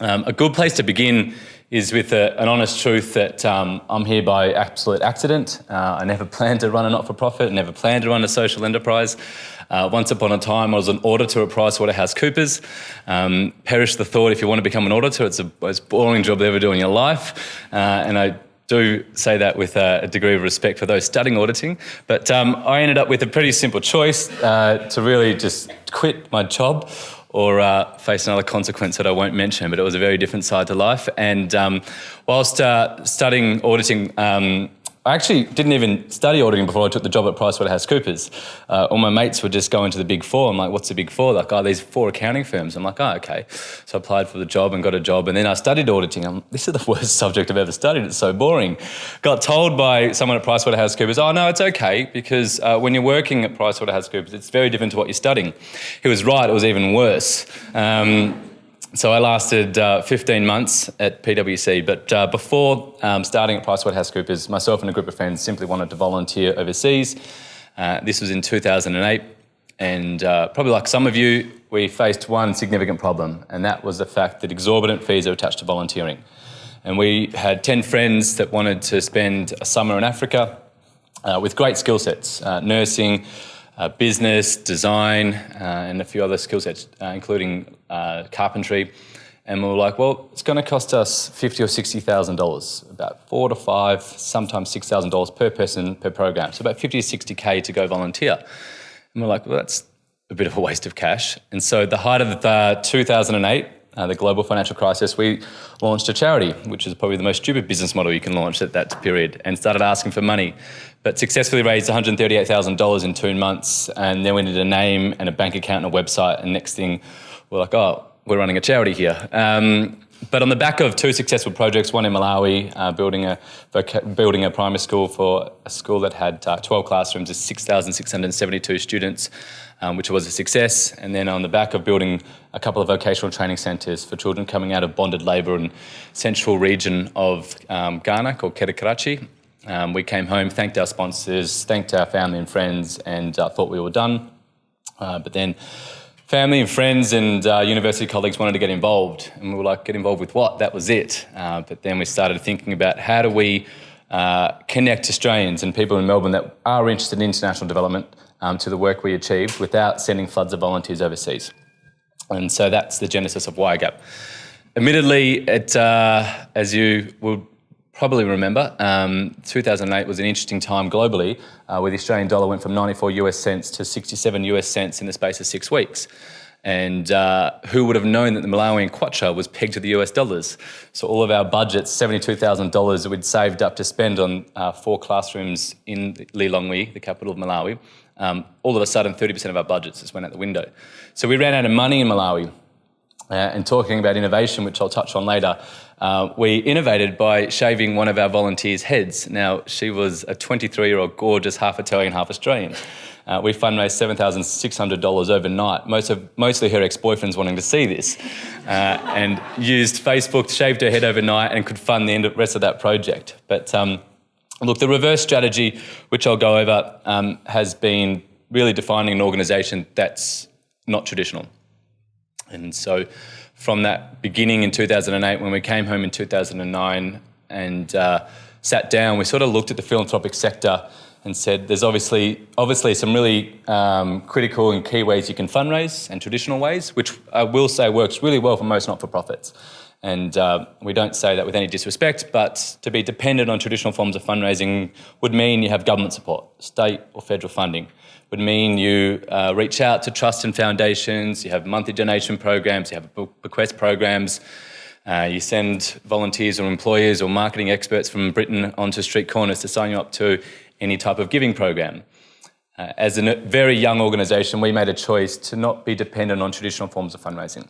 A good place to begin is with an honest truth that I'm here by absolute accident. I never planned to run a not-for-profit, never planned to run a social enterprise. Once upon a time, I was an auditor at PricewaterhouseCoopers. Perish the thought, if you want to become an auditor, it's the most boring job you'll ever do in your life. And I do say that with a degree of respect for those studying auditing. But I ended up with a pretty simple choice to really just quit my job or face another consequence that I won't mention, but it was a very different side to life. And whilst studying auditing, I actually didn't even study auditing before I took the job at PricewaterhouseCoopers. All my mates would just go into the Big Four. I'm like, what's the Big Four? Like, these 4 accounting firms. I'm like, okay. So I applied for the job and got a job, and then I studied auditing. This is the worst subject I've ever studied. It's so boring. Got told by someone at PricewaterhouseCoopers, oh, no, it's okay, because when you're working at PricewaterhouseCoopers, it's very different to what you're studying. He was right. It was even worse. So I lasted 15 months at PwC, but before starting at PricewaterhouseCoopers, myself and a group of friends simply wanted to volunteer overseas. This was in 2008, and probably like some of you, we faced one significant problem, and that was the fact that exorbitant fees are attached to volunteering. And we had 10 friends that wanted to spend a summer in Africa with great skill sets, nursing, business, design, and a few other skill sets, including carpentry. And we were like, well, it's going to cost us $50,000 or $60,000, about $4,000 to $5,000, sometimes $6,000 per person per program. So about 50 to 60K to go volunteer. And we're like, well, that's a bit of a waste of cash. And so at the height of 2008, the global financial crisis, we launched a charity, which is probably the most stupid business model you can launch at that period, and started asking for money. But successfully raised $138,000 in 2 months, and then we needed a name and a bank account and a website, and next thing we're like, oh, we're running a charity here. But on the back of 2 successful projects, one in Malawi, building a primary school for a school that had 12 classrooms of 6,672 students, which was a success. And then on the back of building a couple of vocational training centres for children coming out of bonded labour in central region of Ghana called Kerekarachi. We came home, thanked our sponsors, thanked our family and friends, and thought we were done. But then family and friends and university colleagues wanted to get involved, and we were like, get involved with what? That was it. But then we started thinking about how do we connect Australians and people in Melbourne that are interested in international development to the work we achieved without sending floods of volunteers overseas. And so that's the genesis of YGAP. Admittedly, as you will probably remember, 2008 was an interesting time globally, where the Australian dollar went from 94 US cents to 67 US cents in the space of 6 weeks. And who would have known that the Malawian kwacha was pegged to the US dollars? So all of our budgets, $72,000 that we'd saved up to spend on 4 classrooms in Lilongwe, the capital of Malawi, all of a sudden 30% of our budgets just went out the window. So we ran out of money in Malawi. And talking about innovation, which I'll touch on later, we innovated by shaving one of our volunteers' heads. Now, she was a 23-year-old gorgeous, half Italian, half Australian. We fundraised $7,600 overnight, mostly her ex-boyfriends wanting to see this, and used Facebook, shaved her head overnight and could fund the rest of that project. But look, the reverse strategy, which I'll go over, has been really defining an organisation that's not traditional. And so from that beginning in 2008, when we came home in 2009 and sat down, we sort of looked at the philanthropic sector and said there's obviously some really critical and key ways you can fundraise and traditional ways, which I will say works really well for most not-for-profits. And we don't say that with any disrespect, but to be dependent on traditional forms of fundraising would mean you have government support, state or federal funding. Would mean you reach out to trusts and foundations, you have monthly donation programs, you have bequest programs, you send volunteers or employers or marketing experts from Britain onto street corners to sign you up to any type of giving program. As a very young organisation, we made a choice to not be dependent on traditional forms of fundraising,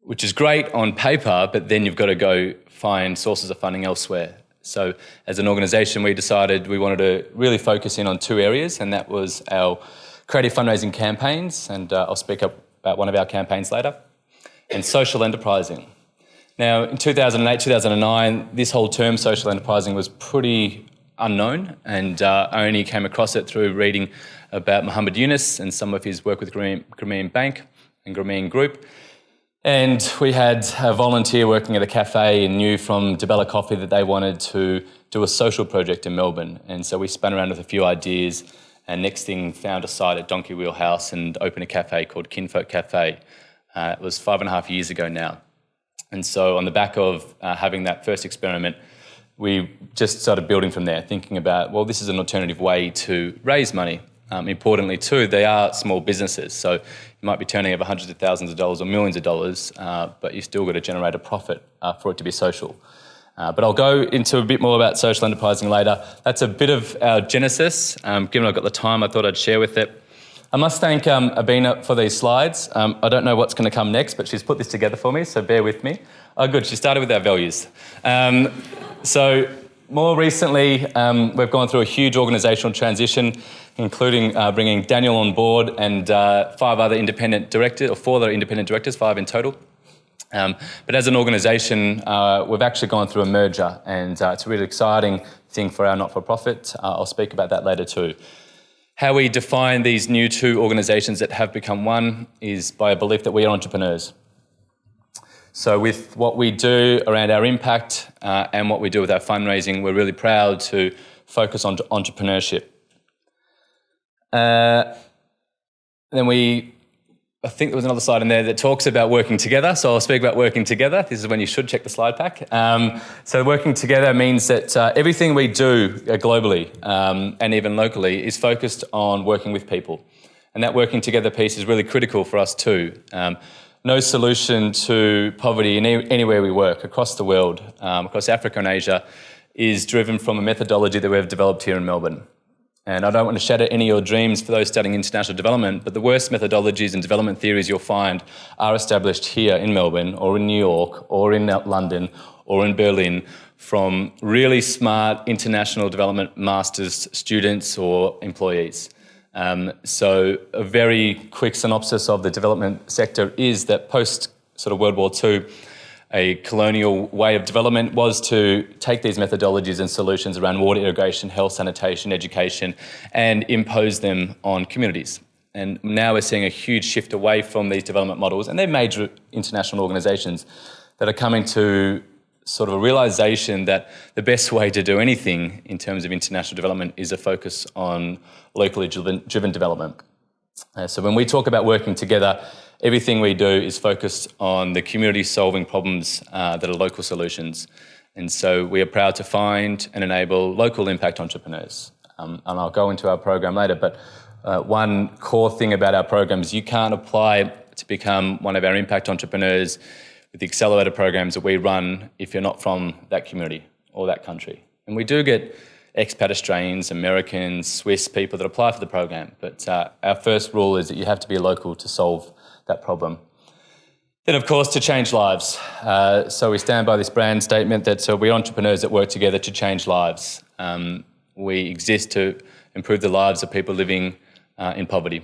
which is great on paper, but then you've got to go find sources of funding elsewhere. So as an organisation, we decided we wanted to really focus in on 2 areas, and that was our creative fundraising campaigns, and I'll speak up about one of our campaigns later, and social enterprising. Now, in 2008, 2009, this whole term social enterprising was pretty unknown, and I only came across it through reading about Muhammad Yunus and some of his work with Grameen Bank and Grameen Group. And we had a volunteer working at a cafe and knew from Debella Coffee that they wanted to do a social project in Melbourne. And so we spun around with a few ideas and next thing found a site at Donkey Wheel House and opened a cafe called Kinfolk Cafe. It was 5.5 years ago now. And so on the back of having that first experiment, we just started building from there, thinking about, well, this is an alternative way to raise money. Importantly too, they are small businesses, so you might be turning over hundreds of thousands of dollars or millions of dollars, but you still got to generate a profit for it to be social. But I'll go into a bit more about social enterprising later. That's a bit of our genesis. Given I've got the time, I thought I'd share with it. I must thank Abina for these slides. I don't know what's going to come next, but she's put this together for me, so bear with me. Oh, good, she started with our values. So more recently, we've gone through a huge organisational transition, including bringing Daniel on board and 5 other independent directors, or 4 other independent directors, 5 in total. But as an organisation, we've actually gone through a merger, and it's a really exciting thing for our not-for-profit. I'll speak about that later too. How we define these new 2 organisations that have become one is by a belief that we are entrepreneurs. So with what we do around our impact and what we do with our fundraising, we're really proud to focus on entrepreneurship. Then I think there was another slide in there that talks about working together, so I'll speak about working together. This is when you should check the slide pack. So working together means that everything we do globally and even locally is focused on working with people. And that working together piece is really critical for us too. No solution to poverty anywhere we work, across the world, across Africa and Asia, is driven from a methodology that we've developed here in Melbourne. And I don't want to shatter any of your dreams for those studying international development, but the worst methodologies and development theories you'll find are established here in Melbourne or in New York or in London or in Berlin from really smart international development masters students or employees. So a very quick synopsis of the development sector is that post sort of World War II, a colonial way of development was to take these methodologies and solutions around water irrigation, health, sanitation, education, and impose them on communities. And now we're seeing a huge shift away from these development models, and they're major international organisations that are coming to sort of a realisation that the best way to do anything in terms of international development is a focus on locally driven development. So when we talk about working together, everything we do is focused on the community solving problems that are local solutions. And so we are proud to find and enable local impact entrepreneurs. And I'll go into our program later, but one core thing about our program is you can't apply to become one of our impact entrepreneurs with the accelerator programs that we run if you're not from that community or that country. And we do get expat Australians, Americans, Swiss people that apply for the program, but our first rule is that you have to be local to solve that problem. Then, of course, to change lives. So we stand by this brand statement that we're entrepreneurs that work together to change lives. We exist to improve the lives of people living in poverty.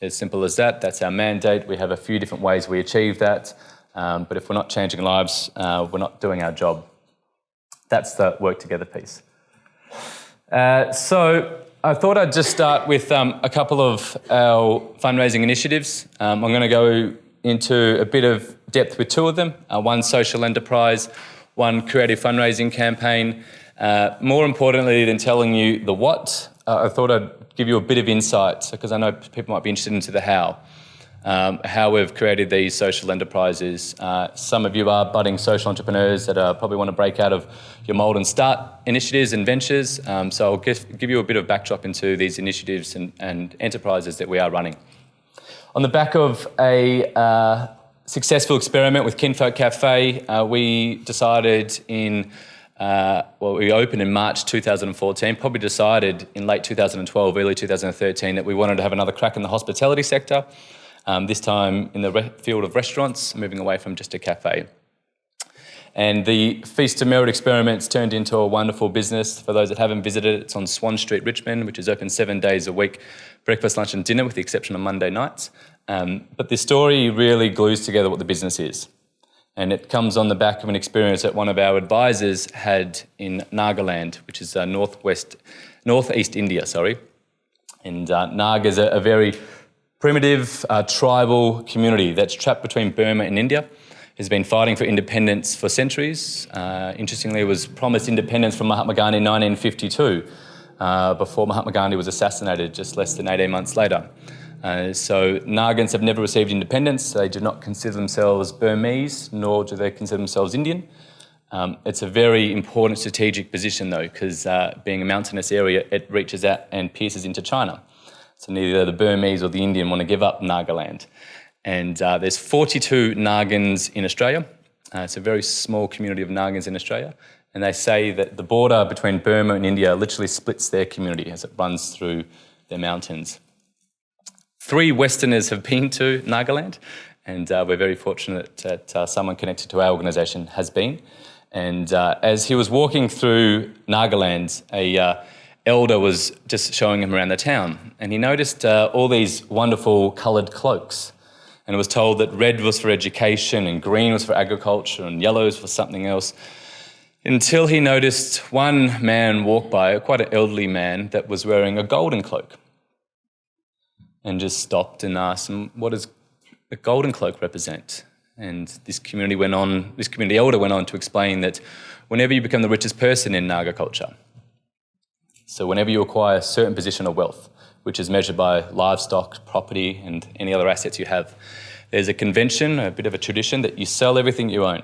As simple as that. That's our mandate. We have a few different ways we achieve that. But if we're not changing lives, we're not doing our job. That's the work together piece. So I thought I'd just start with a couple of our fundraising initiatives. I'm going to go into a bit of depth with 2 of them. One social enterprise, one creative fundraising campaign. More importantly than telling you the what, I thought I'd give you a bit of insight because I know people might be interested into the how we've created these social enterprises. Some of you are budding social entrepreneurs that probably want to break out of your mould and start initiatives and ventures. So I'll give you a bit of backdrop into these initiatives and enterprises that we are running. On the back of a successful experiment with Kinfolk Cafe, we decided we opened in March 2014, probably decided in late 2012, early 2013 that we wanted to have another crack in the hospitality sector. This time in the field of restaurants, moving away from just a cafe. And the Feast to Merit experiment's turned into a wonderful business. For those that haven't visited, it's on Swan Street, Richmond, which is open 7 days a week, breakfast, lunch and dinner, with the exception of Monday nights. But this story really glues together what the business is. And it comes on the back of an experience that one of our advisors had in Nagaland, which is northeast India, And Naga is a very Primitive tribal community that's trapped between Burma and India, has been fighting for independence for centuries. Interestingly, it was promised independence from Mahatma Gandhi in 1952, before Mahatma Gandhi was assassinated just less than 18 months later. So Nagans have never received independence. They do not consider themselves Burmese, nor do they consider themselves Indian. It's a very important strategic position though, because being a mountainous area, it reaches out and pierces into China. So neither the Burmese or the Indian want to give up Nagaland. And there's 42 Nagans in Australia. It's a very small community of Nagans in Australia. And they say that the border between Burma and India literally splits their community as it runs through their mountains. 3 Westerners have been to Nagaland, and we're very fortunate that someone connected to our organisation has been. And as he was walking through Nagaland, a elder was just showing him around the town, and he noticed all these wonderful coloured cloaks. And it was told that red was for education and green was for agriculture and yellow was for something else. Until he noticed one man walk by, quite an elderly man, that was wearing a golden cloak. And just stopped and asked him, what does a golden cloak represent? And this community elder went on to explain that whenever you become the richest person in Naga culture, so whenever you acquire a certain position of wealth, which is measured by livestock, property, and any other assets you have, there's a convention, a bit of a tradition, that you sell everything you own.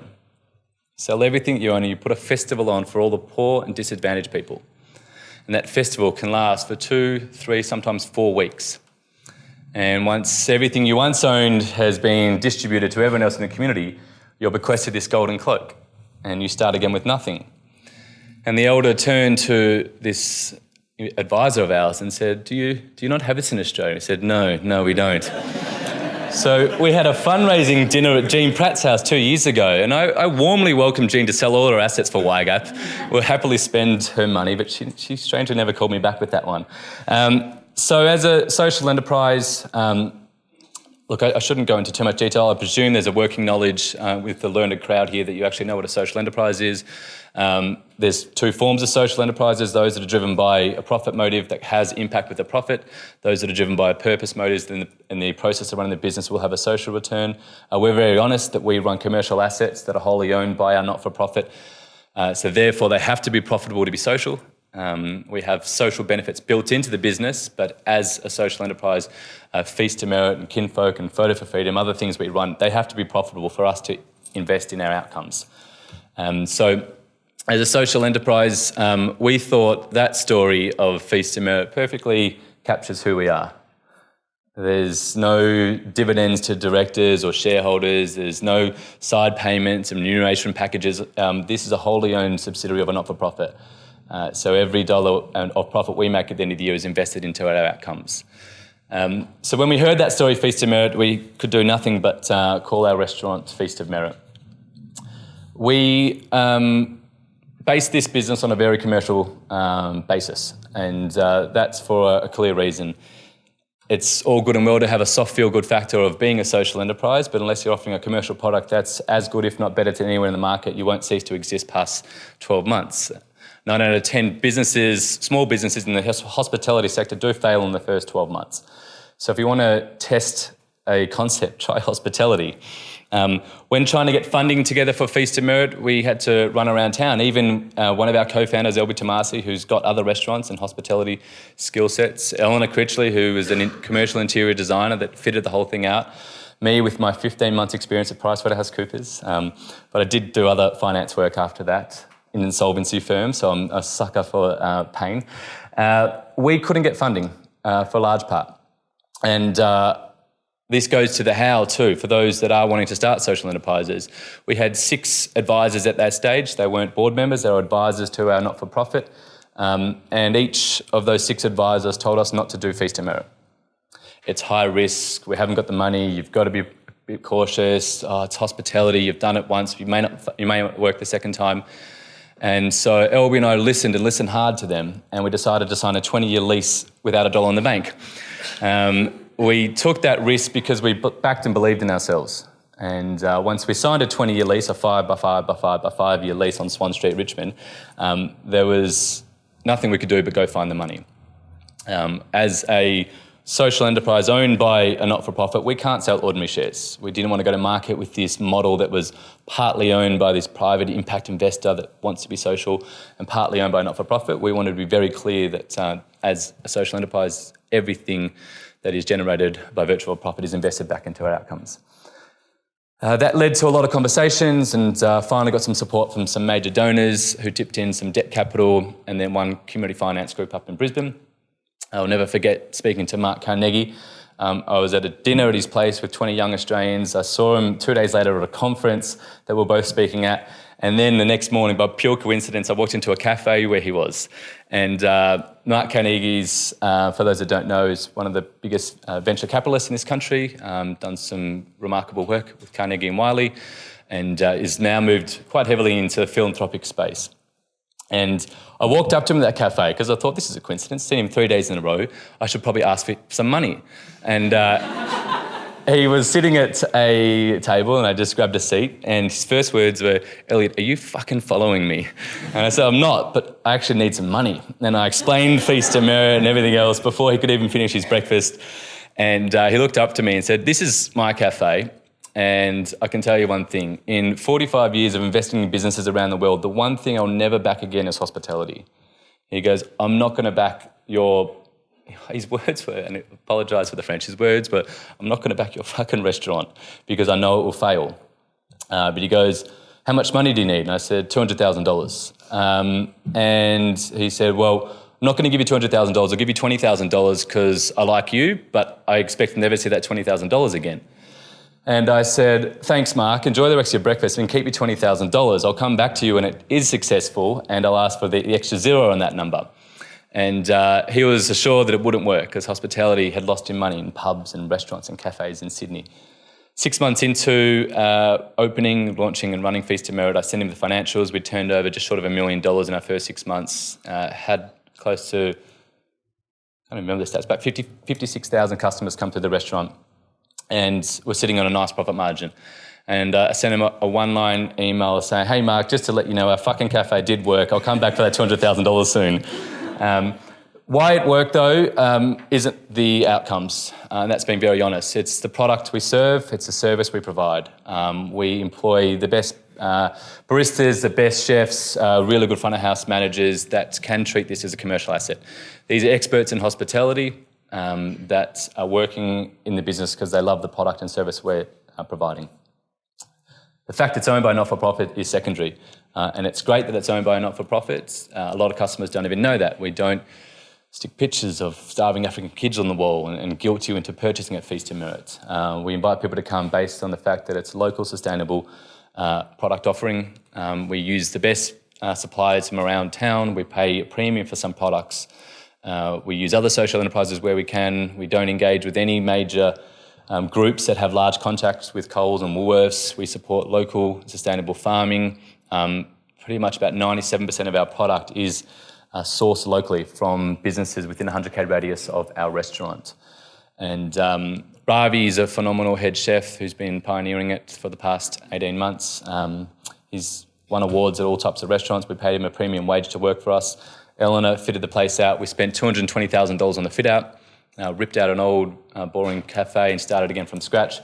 Sell everything you own and you put a festival on for all the poor and disadvantaged people. And that festival can last for 2, 3, sometimes 4 weeks. And once everything you once owned has been distributed to everyone else in the community, you're bequested this golden cloak and you start again with nothing. And the elder turned to this advisor of ours and said, do you not have this in Australia? He said, no, we don't. So we had a fundraising dinner at Jean Pratt's house 2 years ago, and I warmly welcomed Jean to sell all her assets for YGAP. We'll happily spend her money, but she strangely never called me back with that one. So as a social enterprise, look, I shouldn't go into too much detail. I presume there's a working knowledge with the learned crowd here that you actually know what a social enterprise is. There's 2 forms of social enterprises, those that are driven by a profit motive that has impact with the profit, those that are driven by a purpose motive in the process of running the business will have a social return. We're very honest that we run commercial assets that are wholly owned by our not-for-profit, so therefore they have to be profitable to be social. We have social benefits built into the business, but as a social enterprise, Feast to Merit and Kinfolk and Photo for Freedom, other things we run, they have to be profitable for us to invest in our outcomes. So as a social enterprise, we thought that story of Feast to Merit perfectly captures who we are. There's no dividends to directors or shareholders. There's no side payments and remuneration packages. This is a wholly owned subsidiary of a not-for-profit. So every dollar of profit we make at the end of the year is invested into our outcomes. So when we heard that story, Feast of Merit, we could do nothing but call our restaurant Feast of Merit. We based this business on a very commercial basis, and that's for a clear reason. It's all good and well to have a soft feel-good factor of being a social enterprise, but unless you're offering a commercial product that's as good, if not better, than anywhere in the market, you won't cease to exist past 12 months. 9 out of 10 businesses, small businesses in the hospitality sector do fail in the first 12 months. So if you want to test a concept, try hospitality. When trying to get funding together for Feast of Merit, we had to run around town. Even one of our co-founders, Elby Tomasi, who's got other restaurants and hospitality skill sets, Eleanor Critchley, who is a commercial interior designer that fitted the whole thing out, me with my 15 months experience at PricewaterhouseCoopers, but I did do other finance work after that in insolvency firms, so I'm a sucker for pain. We couldn't get funding for a large part. And this goes to the how too, for those that are wanting to start social enterprises. We had 6 advisors at that stage. They weren't board members, they were advisors to our not-for-profit. And each of those 6 advisors told us not to do Feast of Merit. It's high risk, we haven't got the money, you've got to be a bit cautious, it's hospitality, you've done it once, you may not work the second time. And so Elby and I listened hard to them, and we decided to sign a 20-year lease without $1 in the bank. We took that risk because we backed and believed in ourselves. And once we signed a 20-year lease, a 5 by 5 by 5 by 5 year lease on Swan Street, Richmond, there was nothing we could do but go find the money. As a social enterprise owned by a not-for-profit, we can't sell ordinary shares. We didn't want to go to market with this model that was partly owned by this private impact investor that wants to be social and partly owned by a not-for-profit. We wanted to be very clear that as a social enterprise, everything that is generated by virtue of profit is invested back into our outcomes. That led to a lot of conversations and finally got some support from some major donors who tipped in some debt capital and then one community finance group up in Brisbane. I'll never forget speaking to Mark Carnegie. I was at a dinner at his place with 20 young Australians. I saw him 2 days later at a conference that we were both speaking at. And then the next morning, by pure coincidence, I walked into a cafe where he was. And Mark Carnegie's, for those that don't know, is one of the biggest venture capitalists in this country, done some remarkable work with Carnegie and Wiley, and is now moved quite heavily into the philanthropic space. And I walked up to him at that cafe because I thought, this is a coincidence, seen him 3 days in a row, I should probably ask for some money. And he was sitting at a table and I just grabbed a seat and his first words were, "Elliot, are you fucking following me?" And I said, "I'm not, but I actually need some money." And I explained Feast to Merit and everything else before he could even finish his breakfast. And he looked up to me and said, "This is my cafe. And I can tell you one thing, in 45 years of investing in businesses around the world, the one thing I'll never back again is hospitality." He goes, "I'm not going to back your," his words were, and I apologise for the French, his words were, "I'm not going to back your fucking restaurant because I know it will fail." But he goes, "How much money do you need?" And I said, $200,000. And he said, "Well, I'm not going to give you $200,000, I'll give you $20,000 because I like you, but I expect to never see that $20,000 again." And I said, "Thanks, Mark, enjoy the rest of your breakfast and keep your $20,000. I'll come back to you when it is successful and I'll ask for the extra zero on that number." And he was assured that it wouldn't work because hospitality had lost him money in pubs and restaurants and cafes in Sydney. 6 months into opening, launching and running Feast to Merit, I sent him the financials. We turned over just short of $1 million in our first 6 months, had close to, I don't remember the stats, about 56,000 customers come to the restaurant. And we're sitting on a nice profit margin. And I sent him a one-line email saying, "Hey, Mark, just to let you know, our fucking cafe did work. I'll come back for that $200,000 soon." Why it worked, though, isn't the outcomes. And that's being very honest. It's the product we serve. It's the service we provide. We employ the best baristas, the best chefs, really good front-of-house managers that can treat this as a commercial asset. These are experts in hospitality that are working in the business because they love the product and service we're providing. The fact it's owned by a not-for-profit is secondary, and it's great that it's owned by a not-for-profit. A lot of customers don't even know that. We don't stick pictures of starving African kids on the wall and guilt you into purchasing at Feast to Merit. We invite people to come based on the fact that it's a local, sustainable product offering. We use the best suppliers from around town. We pay a premium for some products. We use other social enterprises where we can. We don't engage with any major groups that have large contacts with Coles and Woolworths. We support local sustainable farming. Pretty much about 97% of our product is sourced locally from businesses within a 100k radius of our restaurant. And Ravi is a phenomenal head chef who's been pioneering it for the past 18 months. He's won awards at all types of restaurants. We paid him a premium wage to work for us. Eleanor fitted the place out. We spent $220,000 on the fit out, ripped out an old boring cafe and started again from scratch,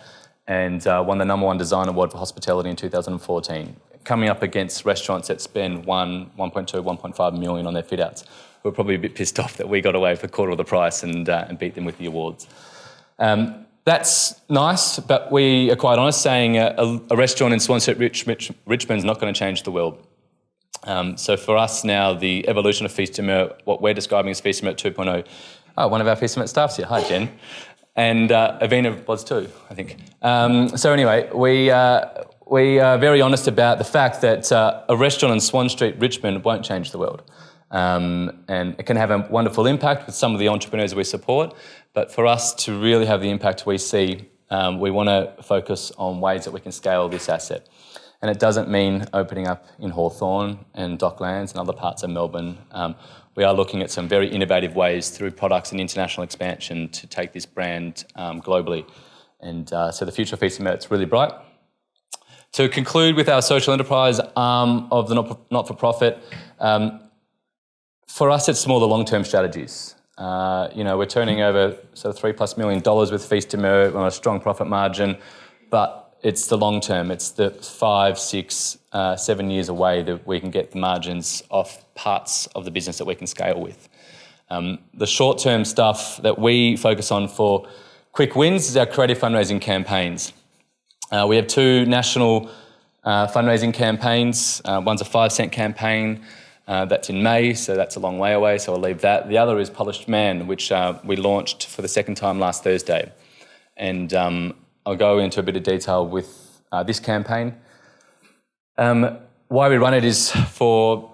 and won the #1 design award for hospitality in 2014, coming up against restaurants that spend 1.2, 1.5 million on their fit outs, who are probably a bit pissed off that we got away for a quarter of the price and beat them with the awards. That's nice, but we are quite honest saying a restaurant in Swan Street, Richmond is not going to change the world. So for us now, the evolution of Feast to Merit, what we're describing as Feast to Merit 2.0, one of our Feast to Merit staff's here. Hi, Jen. And Avina was too, I think. So anyway, we are very honest about the fact that a restaurant in Swan Street, Richmond won't change the world. And it can have a wonderful impact with some of the entrepreneurs we support, but for us to really have the impact we see, we want to focus on ways that we can scale this asset. And it doesn't mean opening up in Hawthorn and Docklands and other parts of Melbourne. We are looking at some very innovative ways through products and international expansion to take this brand globally. And so the future of Feast to Merit is really bright. To conclude with our social enterprise arm of the not-for-profit, for us it's more the long-term strategies. We're turning over sort of $3+ million with fees to merit on a strong profit margin, but it's the long term. It's the 5, 6, 7 years away that we can get the margins off parts of the business that we can scale with. The short-term stuff that we focus on for quick wins is our creative fundraising campaigns. We have 2 national fundraising campaigns. One's a 5-cent campaign that's in May, so that's a long way away, so I'll leave that. The other is Polished Man, which we launched for the second time last Thursday. And I'll go into a bit of detail with this campaign. Why we run it is for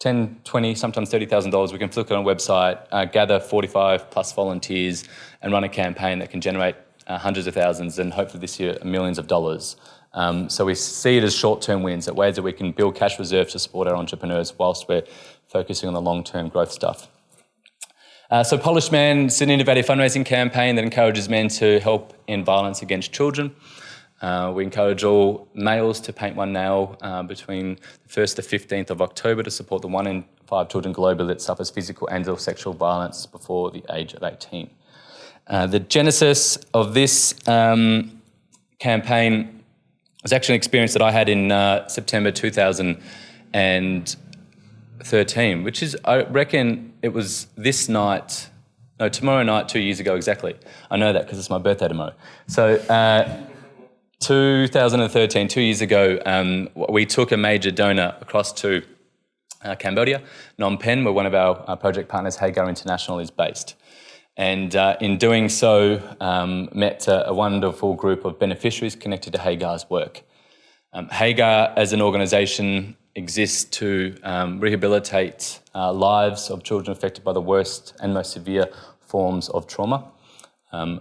$10, $20, sometimes $30,000. We can flick it on a website, gather 45 plus volunteers and run a campaign that can generate hundreds of thousands and hopefully this year millions of dollars. So we see it as short-term wins, at ways that we can build cash reserves to support our entrepreneurs whilst we're focusing on the long-term growth stuff. So Polished Man is an innovative fundraising campaign that encourages men to help end violence against children. We encourage all males to paint one nail between the 1st to 15th of October to support the 1 in 5 children globally that suffers physical and or sexual violence before the age of 18. The genesis of this campaign was actually an experience that I had in September 2013, which is, I reckon it was tomorrow night, 2 years ago exactly. I know that because it's my birthday tomorrow. So 2013, 2 years ago, we took a major donor across to Cambodia, Phnom Penh, where one of our project partners, Hagar International, is based. And in doing so, met a wonderful group of beneficiaries connected to Hagar's work. Hagar, as an organisation, exists to rehabilitate lives of children affected by the worst and most severe forms of trauma.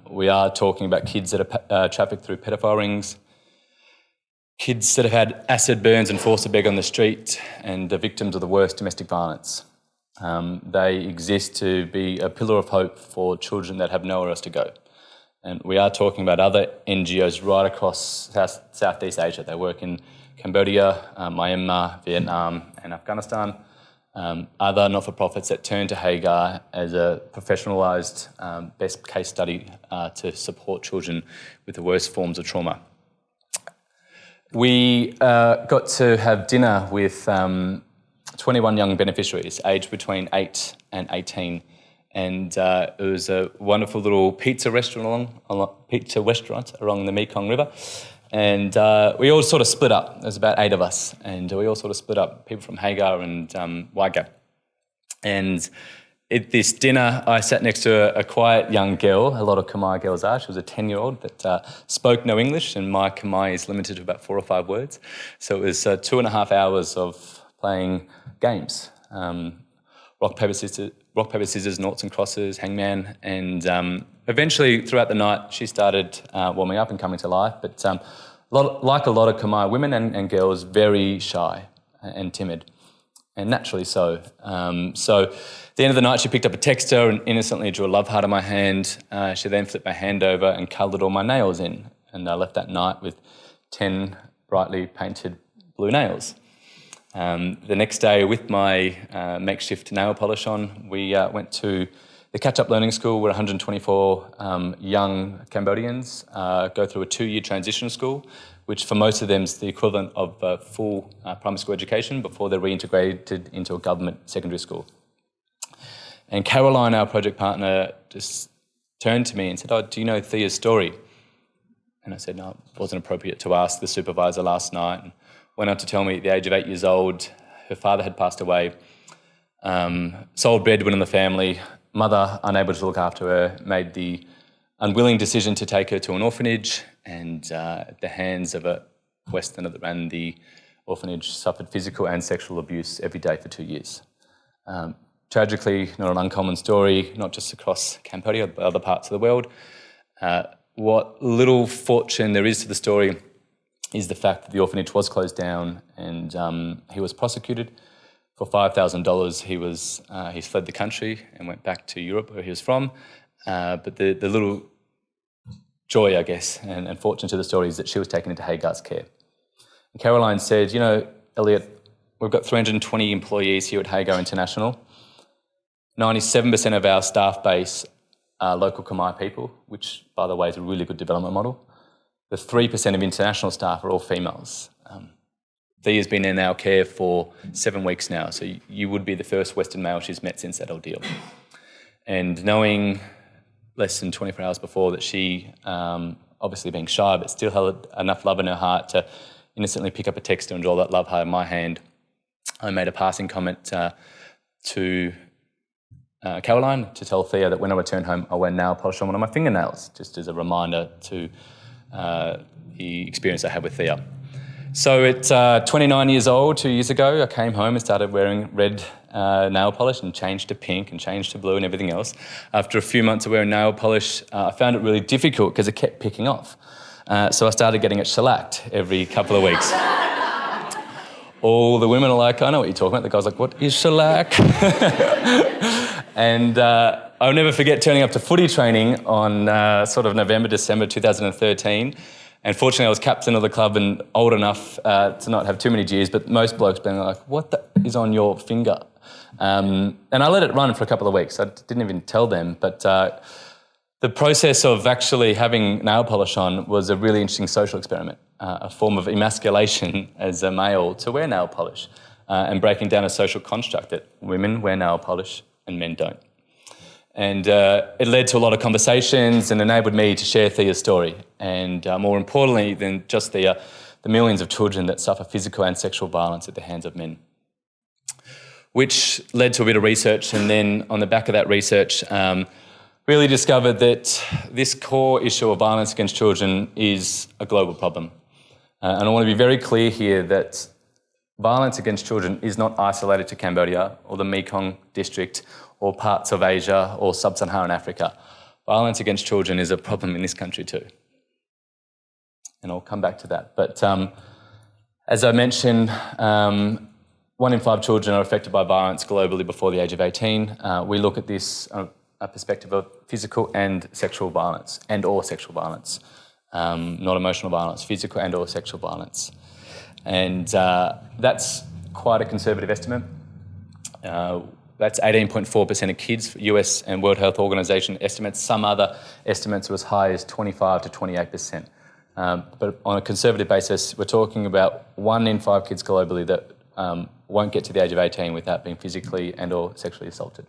We are talking about kids that are trafficked through pedophile rings, kids that have had acid burns and forced to beg on the street, and the victims of the worst domestic violence. They exist to be a pillar of hope for children that have nowhere else to go. And we are talking about other NGOs right across Southeast Asia. They work in Cambodia, Myanmar, Vietnam and Afghanistan. Other not-for-profits that turn to Hagar as a professionalised best case study to support children with the worst forms of trauma. We got to have dinner with 21 young beneficiaries aged between 8 and 18, and it was a wonderful little pizza restaurant along the Mekong River, and we all sort of split up. There's about 8 of us, and we all sort of split up, people from Hagar and YGAP. And at this dinner, I sat next to a quiet young girl. A lot of Khmer girls are. She was a 10-year-old that spoke no English, and my Khmer is limited to about 4 or 5 words. So it was 2.5 hours of playing games, rock, paper, scissors, noughts and crosses, hangman, and eventually throughout the night she started warming up and coming to life, but like a lot of Khmer women and girls, very shy and timid, and naturally so. So at the end of the night she picked up a texter and innocently drew a love heart on my hand. She then flipped my hand over and coloured all my nails in, and I left that night with 10 brightly painted blue nails. The next day, with my makeshift nail polish on, we went to the catch-up learning school where 124 young Cambodians go through a 2-year transition school, which for most of them is the equivalent of a full primary school education before they're reintegrated into a government secondary school. And Caroline, our project partner, just turned to me and said, "Oh, do you know Thea's story?" And I said, "No, it wasn't appropriate to ask the supervisor last night." And went on to tell me at the age of 8 years old, her father had passed away, sole breadwinner in the family, mother unable to look after her, made the unwilling decision to take her to an orphanage, and at the hands of a Westerner that ran the orphanage, suffered physical and sexual abuse every day for 2 years. Tragically, not an uncommon story, not just across Cambodia, but other parts of the world. What little fortune there is to the story is the fact that the orphanage was closed down, and he was prosecuted for $5,000. He's fled the country and went back to Europe, where he was from. But the little joy, I guess, and fortune to the story is that she was taken into Hagar's care. And Caroline said, "You know, Elliot, we've got 320 employees here at Hagar International. 97% of our staff base are local Khmer people, which, by the way, is a really good development model. The 3% of international staff are all females. Thea has been in our care for 7 weeks now, so you would be the first Western male she's met since that ordeal. And knowing less than 24 hours before that she, obviously being shy, but still held enough love in her heart to innocently pick up a texter and draw that love heart in my hand, I made a passing comment to Caroline to tell Thea that when I returned home, I wear nail polish on one of my fingernails, just as a reminder to the experience I had with Thea. So at 29 years old, 2 years ago, I came home and started wearing red nail polish and changed to pink and changed to blue and everything else. After a few months of wearing nail polish, I found it really difficult because it kept picking off. So I started getting it shellacked every couple of weeks. All the women are like, I know what you're talking about. The guy's like, what is shellac? And I'll never forget turning up to footy training on sort of November, December 2013. And fortunately, I was captain of the club and old enough to not have too many jeers, but most blokes being like, what the is on your finger? And I let it run for a couple of weeks. I didn't even tell them, but the process of actually having nail polish on was a really interesting social experiment, a form of emasculation as a male to wear nail polish and breaking down a social construct that women wear nail polish and men don't. And it led to a lot of conversations and enabled me to share Thea's story. And more importantly than just the millions of children that suffer physical and sexual violence at the hands of men. Which led to a bit of research, and then on the back of that research, really discovered that this core issue of violence against children is a global problem. And I want to be very clear here that violence against children is not isolated to Cambodia or the Mekong district or parts of Asia or sub-Saharan Africa. Violence against children is a problem in this country too. And I'll come back to that. But as I mentioned, 1 in 5 children are affected by violence globally before the age of 18. We look at this a perspective of physical and sexual violence and/or sexual violence, not emotional violence, physical and/or sexual violence. And that's quite a conservative estimate. That's 18.4% of kids. US and World Health Organization estimates. Some other estimates are as high as 25 to 28%. But on a conservative basis, we're talking about 1 in 5 kids globally that won't get to the age of 18 without being physically and/or sexually assaulted.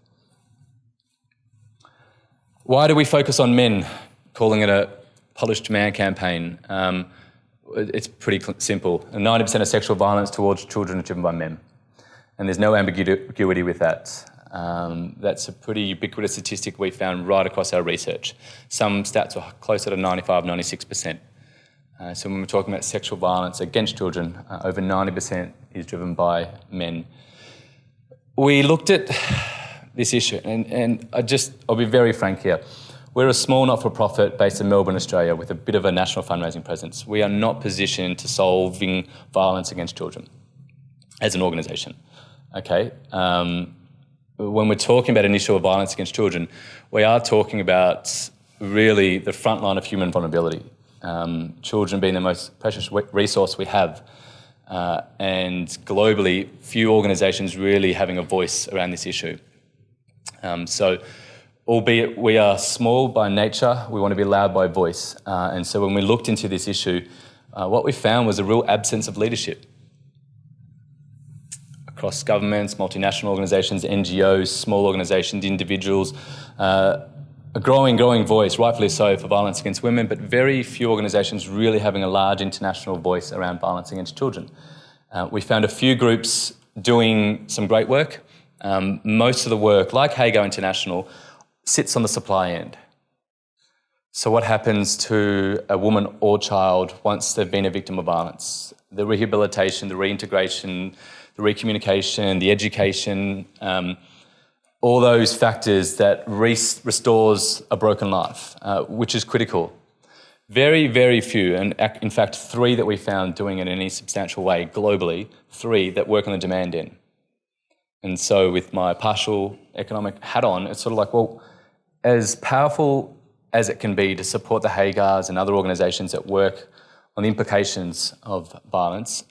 Why do we focus on men, calling it a polished man campaign? It's pretty simple. 90% of sexual violence towards children are driven by men. And there's no ambiguity with that. That's a pretty ubiquitous statistic we found right across our research. Some stats are closer to 95, 96%. So when we're talking about sexual violence against children, over 90% is driven by men. We looked at this issue, and I'll be very frank here. We're a small not-for-profit based in Melbourne, Australia, with a bit of a national fundraising presence. We are not positioned to solving violence against children as an organisation. Okay, when we're talking about an issue of violence against children, we are talking about really the front line of human vulnerability. Children being the most precious resource we have, and globally, few organisations really having a voice around this issue. So, albeit we are small by nature, we want to be loud by voice. And so when we looked into this issue, what we found was a real absence of leadership. Across governments, multinational organisations, NGOs, small organisations, individuals, a growing voice, rightfully so, for violence against women, but very few organisations really having a large international voice around violence against children. We found a few groups doing some great work. Most of the work, like Hagar International, sits on the supply end. So what happens to a woman or child once they've been a victim of violence? The rehabilitation, the reintegration, the recommunication, the education, all those factors that restores a broken life, which is critical. Very, very few, and in fact 3 that we found doing it in any substantial way globally, 3 that work on the demand end. And so with my partial economic hat on, it's sort of like, well, as powerful as it can be to support the Hagars and other organisations that work on the implications of violence,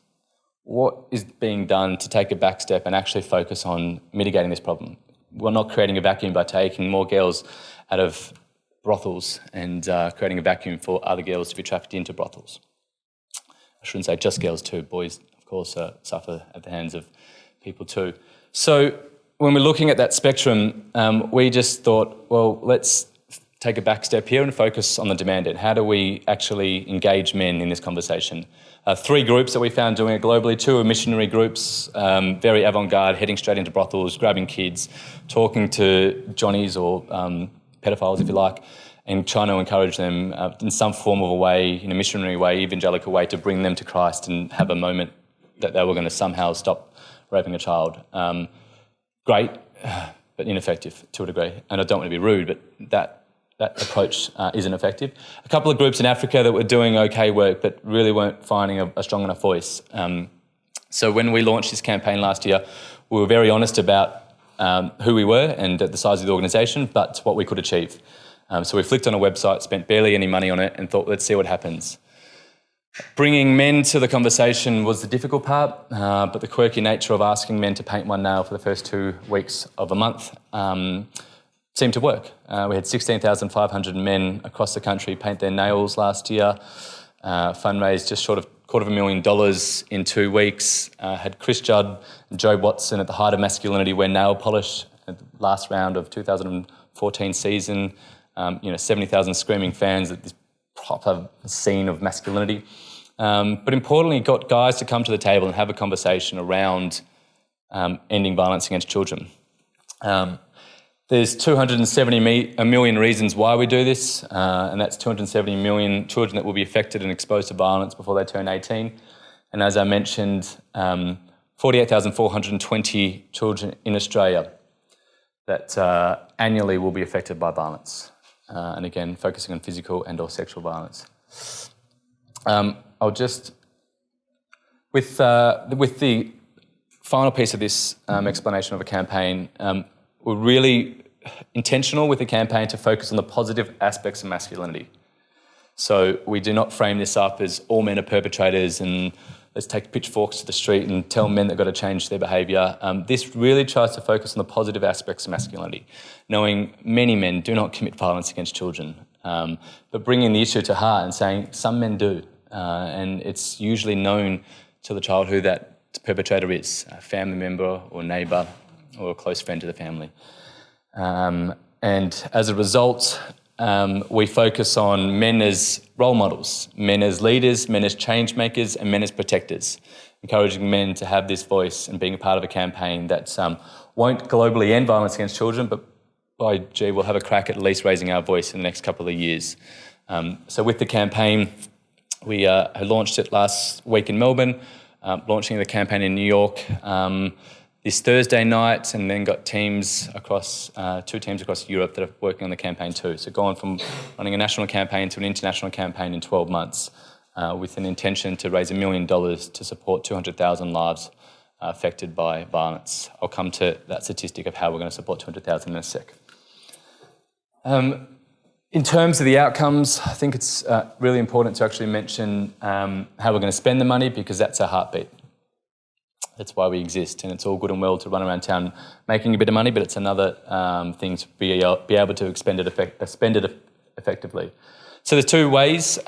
what is being done to take a back step and actually focus on mitigating this problem? we're not creating a vacuum by taking more girls out of brothels and creating a vacuum for other girls to be trafficked into brothels. I shouldn't say just girls too. Boys, of course, suffer at the hands of people too. So when we're looking at that spectrum, we just thought, well, let's take a back step here and focus on the demand end. How do we actually engage men in this conversation? 3 groups that we found doing it globally. 2 are missionary groups, very avant-garde, heading straight into brothels, grabbing kids, talking to Johnnies or pedophiles, if you like, and trying to encourage them in some form of a way, in a missionary way, evangelical way, to bring them to Christ and have a moment that they were going to somehow stop raping a child. Great, but ineffective to a degree. And I don't want to be rude, but that approach isn't effective. A couple of groups in Africa that were doing okay work but really weren't finding a strong enough voice. So when we launched this campaign last year, we were very honest about who we were and the size of the organisation, but what we could achieve. So we flicked on a website, spent barely any money on it, and thought, let's see what happens. Bringing men to the conversation was the difficult part, but the quirky nature of asking men to paint one nail for the first 2 weeks of a month seemed to work. We had 16,500 men across the country paint their nails last year, fundraised just short of $250,000 in 2 weeks, had Chris Judd and Joe Watson at the height of Masculinity wear nail polish at the last round of 2014 season, 70,000 screaming fans at this proper scene of masculinity. But importantly, got guys to come to the table and have a conversation around ending violence against children. There's 270 million reasons why we do this, and that's 270 million children that will be affected and exposed to violence before they turn 18. And as I mentioned, 48,420 children in Australia that annually will be affected by violence. And again, focusing on physical and or sexual violence. I'll just, with the final piece of this explanation of a campaign, we're really intentional with the campaign to focus on the positive aspects of masculinity. So we do not frame this up as all men are perpetrators and let's take pitchforks to the street and tell men they've got to change their behaviour. This really tries to focus on the positive aspects of masculinity, knowing many men do not commit violence against children, but bringing the issue to heart and saying some men do, and it's usually known to the child who that perpetrator is, a family member or neighbour or a close friend to the family. And as a result, we focus on men as role models, men as leaders, men as change makers, and men as protectors, encouraging men to have this voice and being a part of a campaign that won't globally end violence against children, but by gee, we'll have a crack at least raising our voice in the next couple of years. So with the campaign, we had launched it last week in Melbourne, launching the campaign in New York this Thursday night, and then got teams across, 2 teams across Europe that are working on the campaign too. So going from running a national campaign to an international campaign in 12 months with an intention to raise $1 million to support 200,000 lives affected by violence. I'll come to that statistic of how we're going to support 200,000 in a sec. In terms of the outcomes, I think it's really important to actually mention how we're going to spend the money, because that's our heartbeat. That's why we exist, and it's all good and well to run around town making a bit of money, but it's another thing to be able to spend it effectively. So there's 2 ways.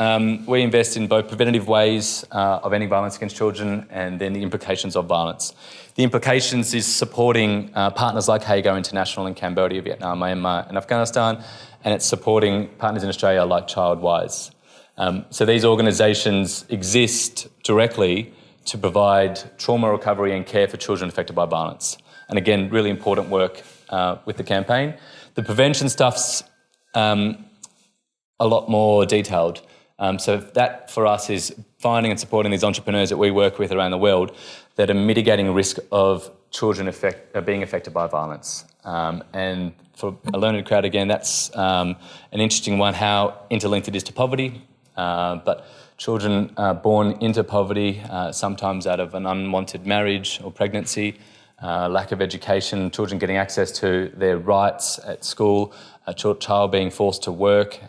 We invest in both preventative ways of ending violence against children and then the implications of violence. The implications is supporting partners like Hagar International in Cambodia, Vietnam, Myanmar and Afghanistan, and it's supporting partners in Australia like ChildWise. So these organisations exist directly to provide trauma recovery and care for children affected by violence. And again, really important work with the campaign. The prevention stuff's a lot more detailed. So that for us is finding and supporting these entrepreneurs that we work with around the world that are mitigating risk of children being affected by violence. And for a learned crowd, again, that's an interesting one, how interlinked it is to poverty. But children born into poverty, sometimes out of an unwanted marriage or pregnancy, lack of education, children getting access to their rights at school, a child being forced to work.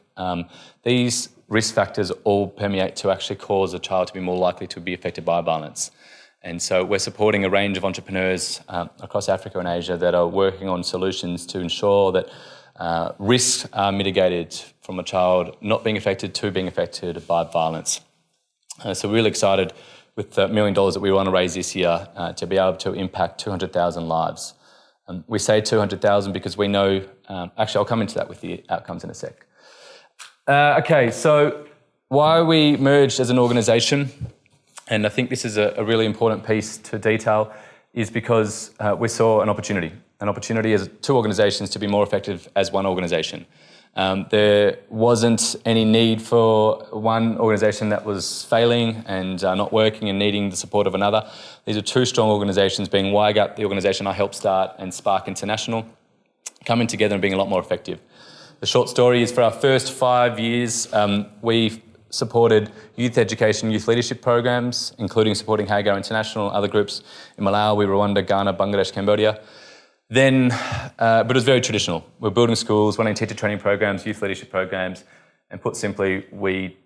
These risk factors all permeate to actually cause a child to be more likely to be affected by violence. And so we're supporting a range of entrepreneurs across Africa and Asia that are working on solutions to ensure that risks are mitigated from a child not being affected to being affected by violence. So we're really excited with the $1 million that we want to raise this year to be able to impact 200,000 lives. We say 200,000 because we know, actually I'll come into that with the outcomes in a sec. Okay, so why we merged as an organisation, and I think this is a really important piece to detail, is because we saw an opportunity as two organisations to be more effective as one organisation. There wasn't any need for one organisation that was failing and not working and needing the support of another. These are two strong organisations, being YGAP, the organisation I helped start, and Spark International, coming together and being a lot more effective. The short story is for our first 5 years, we supported youth education, youth leadership programs, including supporting Hagar International, other groups in Malawi, Rwanda, Ghana, Bangladesh, Cambodia. Then, but it was very traditional. We're building schools, running teacher training programs, youth leadership programs, and put simply, we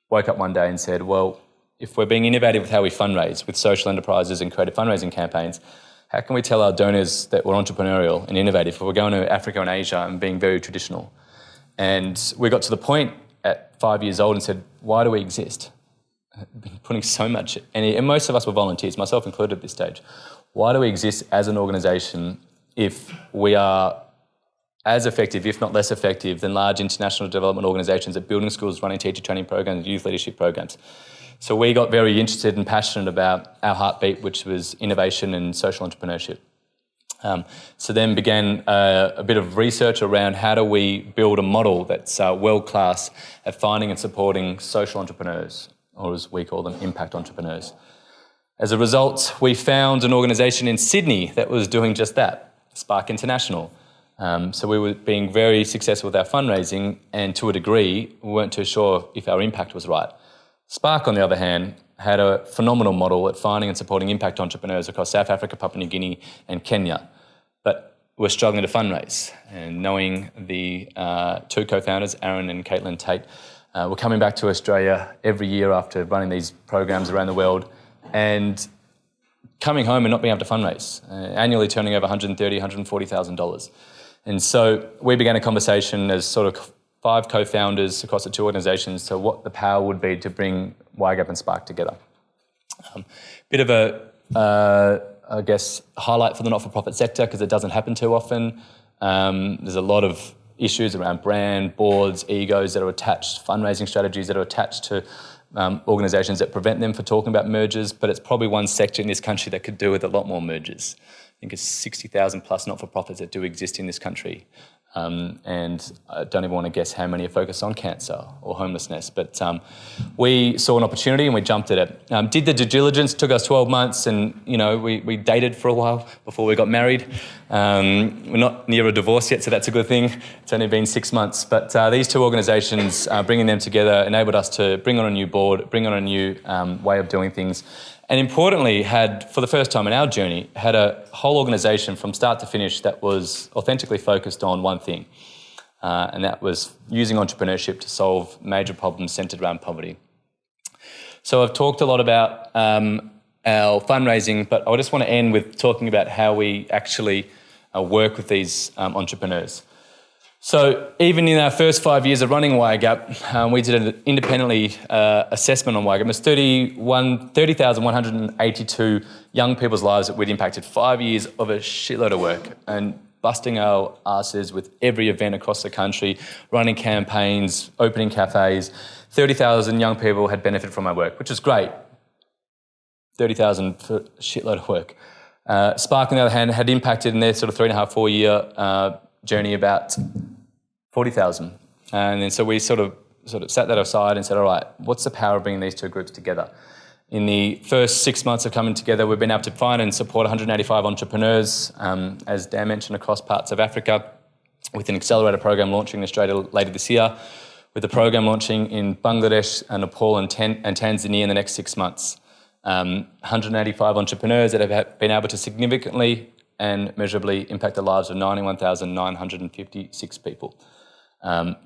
woke up one day and said, well, if we're being innovative with how we fundraise, with social enterprises and creative fundraising campaigns, how can we tell our donors that we're entrepreneurial and innovative if we're going to Africa and Asia and being very traditional? And we got to the point at 5 years old and said, why do we exist? Been putting so much, and most of us were volunteers, myself included at this stage. Why do we exist as an organisation if we are as effective, if not less effective, than large international development organisations at building schools, running teacher training programs, youth leadership programs? So we got very interested and passionate about our heartbeat, which was innovation and social entrepreneurship. So then began a bit of research around how do we build a model that's world-class at finding and supporting social entrepreneurs, or as we call them, impact entrepreneurs. As a result, we found an organisation in Sydney that was doing just that, Spark International. So we were being very successful with our fundraising, and to a degree, we weren't too sure if our impact was right. Spark, on the other hand, had a phenomenal model at finding and supporting impact entrepreneurs across South Africa, Papua New Guinea and Kenya. But we're struggling to fundraise. And knowing the two co-founders, Aaron and Caitlin Tate, were coming back to Australia every year after running these programs around the world and coming home and not being able to fundraise, annually turning over $130,000, $140,000. And so we began a conversation as sort of 5 co-founders across the two organisations to what the power would be to bring YGAP and Spark together. Bit of a, I guess, highlight for the not-for-profit sector because it doesn't happen too often. There's a lot of issues around brand, boards, egos that are attached, fundraising strategies that are attached to organisations that prevent them from talking about mergers, but it's probably one sector in this country that could do with a lot more mergers. I think it's 60,000 plus not-for-profits that do exist in this country. And I don't even want to guess how many are focused on cancer or homelessness, but we saw an opportunity and we jumped at it. Did the due diligence, took us 12 months, and we dated for a while before we got married. We're not near a divorce yet, so that's a good thing. It's only been 6 months, but these two organisations, bringing them together enabled us to bring on a new board, bring on a new way of doing things. And importantly, had, for the first time in our journey, had a whole organisation from start to finish that was authentically focused on one thing, and that was using entrepreneurship to solve major problems centred around poverty. So I've talked a lot about our fundraising, but I just want to end with talking about how we actually work with these entrepreneurs. So even in our first 5 years of running YGAP, we did an independently assessment on YGAP. It was 30,182 young people's lives that we'd impacted. 5 years of a shitload of work and busting our asses with every event across the country, running campaigns, opening cafes. 30,000 young people had benefited from our work, which is great. 30,000 for a shitload of work. Spark, on the other hand, had impacted in their sort of 3.5, 4 year journey about 40,000. And then so we sort of sat that aside and said, all right, what's the power of bringing these two groups together? In the first 6 months of coming together, we've been able to find and support 185 entrepreneurs, as Dan mentioned, across parts of Africa, with an accelerator program launching in Australia later this year, with the program launching in Bangladesh and Nepal and Tanzania in the next 6 months. 185 entrepreneurs that have been able to significantly and measurably impact the lives of 91,956 people.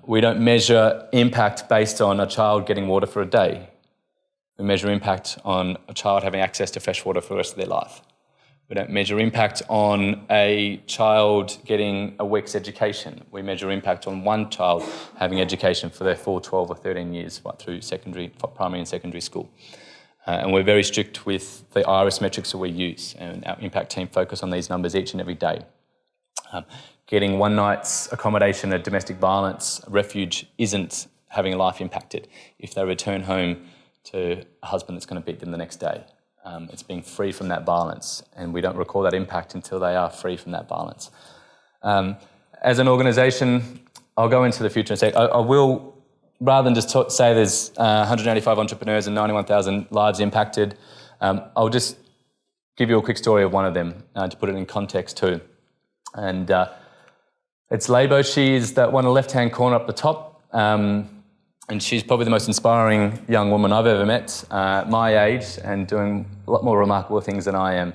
We don't measure impact based on a child getting water for a day. We measure impact on a child having access to fresh water for the rest of their life. We don't measure impact on a child getting a week's education. We measure impact on one child having education for their full 12 or 13 years, right through primary and secondary school. And we're very strict with the IRIS metrics that we use, and our impact team focus on these numbers each and every day. Getting one night's accommodation at domestic violence refuge isn't having a life impacted if they return home to a husband that's going to beat them the next day. It's being free from that violence, and we don't record that impact until they are free from that violence. As an organisation, I'll go into the future and say, I will, rather than just say there's 185 entrepreneurs and 91,000 lives impacted, I'll just give you a quick story of one of them to put it in context too. And it's Labo. She's that one in the left-hand corner up the top. And she's probably the most inspiring young woman I've ever met, my age, and doing a lot more remarkable things than I am.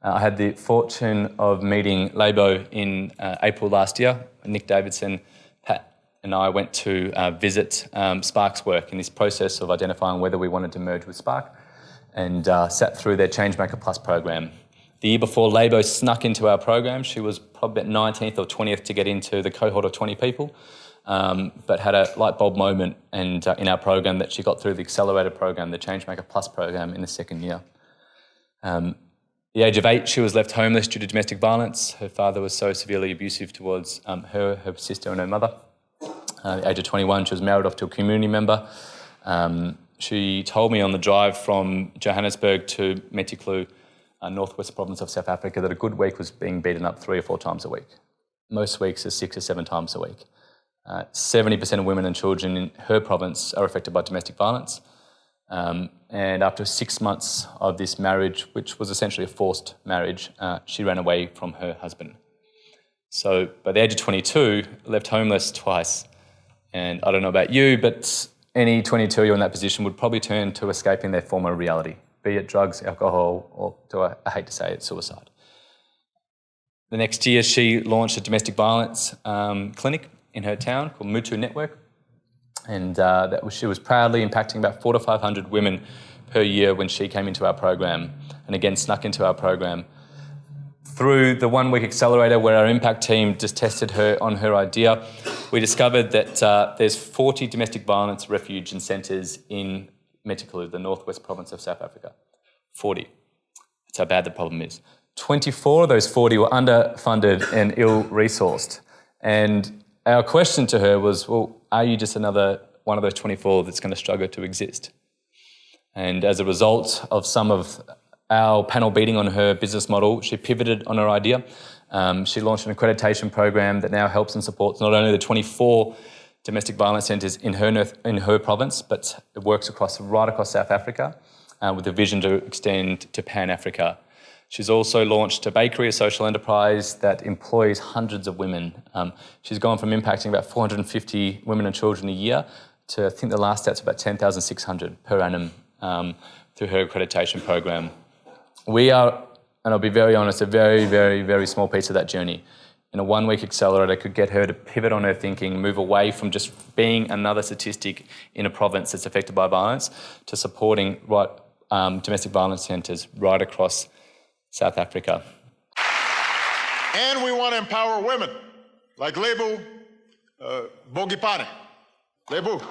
I had the fortune of meeting Labo in April last year. Nick Davidson, Pat and I went to visit Spark's work in this process of identifying whether we wanted to merge with Spark, and sat through their Changemaker Plus program. The year before Labo snuck into our program, she was probably about 19th or 20th to get into the cohort of 20 people. But had a light bulb moment and in our program that she got through the accelerator program, the Changemaker Plus program, in the second year. At the age of 8, she was left homeless due to domestic violence. Her father was so severely abusive towards her sister and her mother. At the age of 21, she was married off to a community member. She told me on the drive from Johannesburg to Metiklu, northwest province of South Africa, that a good week was being beaten up 3 or 4 times a week. Most weeks are 6 or 7 times a week. 70% of women and children in her province are affected by domestic violence. And after 6 months of this marriage, which was essentially a forced marriage, she ran away from her husband. So by the age of 22, left homeless twice. And I don't know about you, but any 22-year-old in that position would probably turn to escaping their former reality, be it drugs, alcohol, or, I hate to say it, suicide. The next year, she launched a domestic violence clinic in her town called Mutu Network, and she was proudly impacting about 400 to 500 women per year when she came into our program, and again snuck into our program. Through the 1-week accelerator where our impact team just tested her on her idea, we discovered that there's 40 domestic violence refuge and centres in Metiklu, the northwest province of South Africa. 40. That's how bad the problem is. 24 of those 40 were underfunded and ill-resourced. And our question to her was, well, are you just another one of those 24 that's going to struggle to exist? And as a result of some of our panel beating on her business model, she pivoted on her idea. She launched an accreditation program that now helps and supports not only the 24 domestic violence centres in her province, but it works right across South Africa with a vision to extend to Pan-Africa. She's also launched a bakery, a social enterprise that employs hundreds of women. She's gone from impacting about 450 women and children a year to, I think the last stat's about 10,600 per annum through her accreditation program. We are, and I'll be very honest, a very, very, very small piece of that journey. In a 1-week accelerator could get her to pivot on her thinking, move away from just being another statistic in a province that's affected by violence to supporting domestic violence centres right across South Africa. And we want to empower women like Lebu Bogipane. Lebu.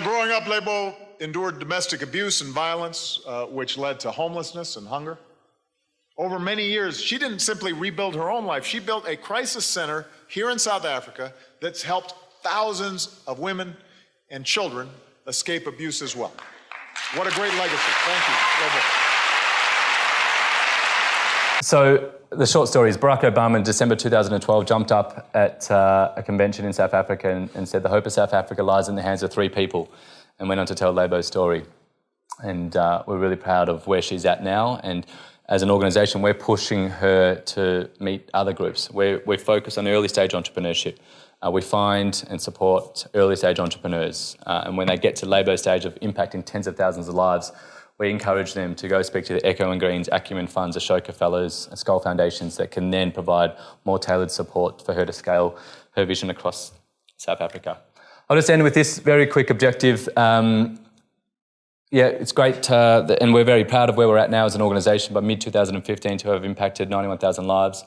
Growing up, Lebo endured domestic abuse and violence, which led to homelessness and hunger. Over many years, she didn't simply rebuild her own life. She built a crisis center here in South Africa that's helped thousands of women and children escape abuse as well. What a great legacy. Thank you, Lebo. So the short story is Barack Obama in December 2012 jumped up at a convention in South Africa and said the hope of South Africa lies in the hands of 3 people, and went on to tell Lebo's story. And we're really proud of where she's at now. And as an organisation, we're pushing her to meet other groups. We focus on early stage entrepreneurship, we find and support early stage entrepreneurs. And when they get to labour stage of impacting tens of thousands of lives, we encourage them to go speak to the Echo and Greens, Acumen Funds, Ashoka Fellows, and Skull Foundations that can then provide more tailored support for her to scale her vision across South Africa. I'll just end with this very quick objective. It's great, and we're very proud of where we're at now as an organisation by mid-2015 to have impacted 91,000 lives,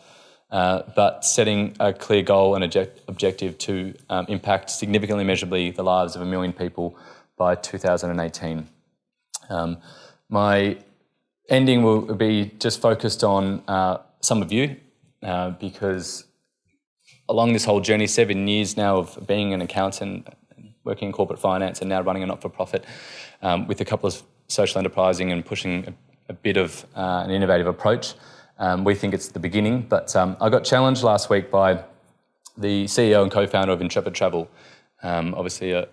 but setting a clear goal and objective to impact significantly, measurably the lives of 1 million people by 2018. My ending will be just focused on some of you, because along this whole journey, 7 years now of being an accountant, working in corporate finance and now running a not-for-profit with a couple of social enterprising and pushing a bit of an innovative approach. We think it's the beginning, but I got challenged last week by the CEO and co-founder of Intrepid Travel, obviously a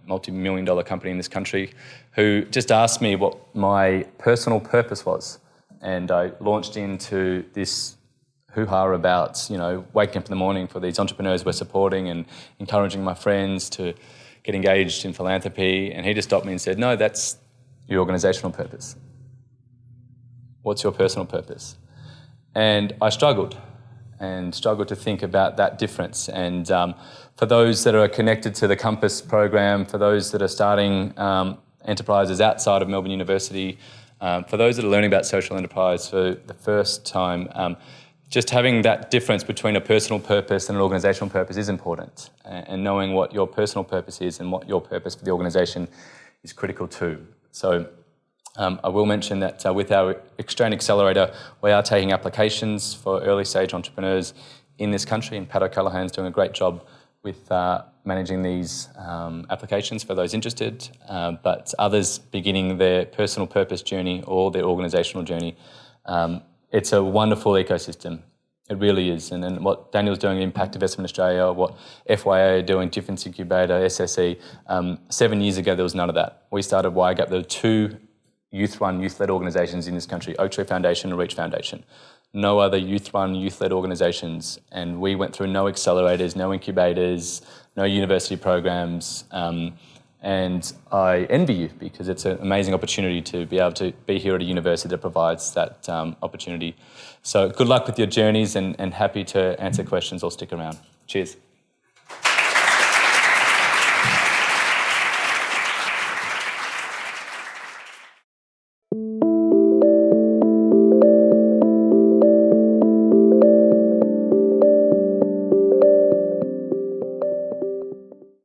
multi-million-dollar company in this country, who just asked me what my personal purpose was. And I launched into this hoo-ha about, waking up in the morning for these entrepreneurs we're supporting and encouraging my friends to get engaged in philanthropy. And he just stopped me and said, no, that's your organisational purpose. What's your personal purpose? And I struggled to think about that difference. And for those that are connected to the Compass program, for those that are starting enterprises outside of Melbourne University, for those that are learning about social enterprise for the first time, just having that difference between a personal purpose and an organisational purpose is important. And knowing what your personal purpose is and what your purpose for the organisation is critical too. So I will mention that with our Exchange Accelerator, we are taking applications for early stage entrepreneurs in this country, and Pat O'Callaghan's doing a great job with managing these applications for those interested, but others beginning their personal purpose journey or their organisational journey. It's a wonderful ecosystem. It really is. And what Daniel's doing in Impact Investment Australia, what FYA are doing, Difference Incubator, SSE, 7 years ago there was none of that. We started YGAP. There were 2 youth-run, youth-led organisations in this country, Oak Tree Foundation and Reach Foundation. No other youth-run, youth-led organisations. And we went through no accelerators, no incubators, no university programs. And I envy you because it's an amazing opportunity to be able to be here at a university that provides that opportunity. So good luck with your journeys and happy to answer questions or stick around. Cheers.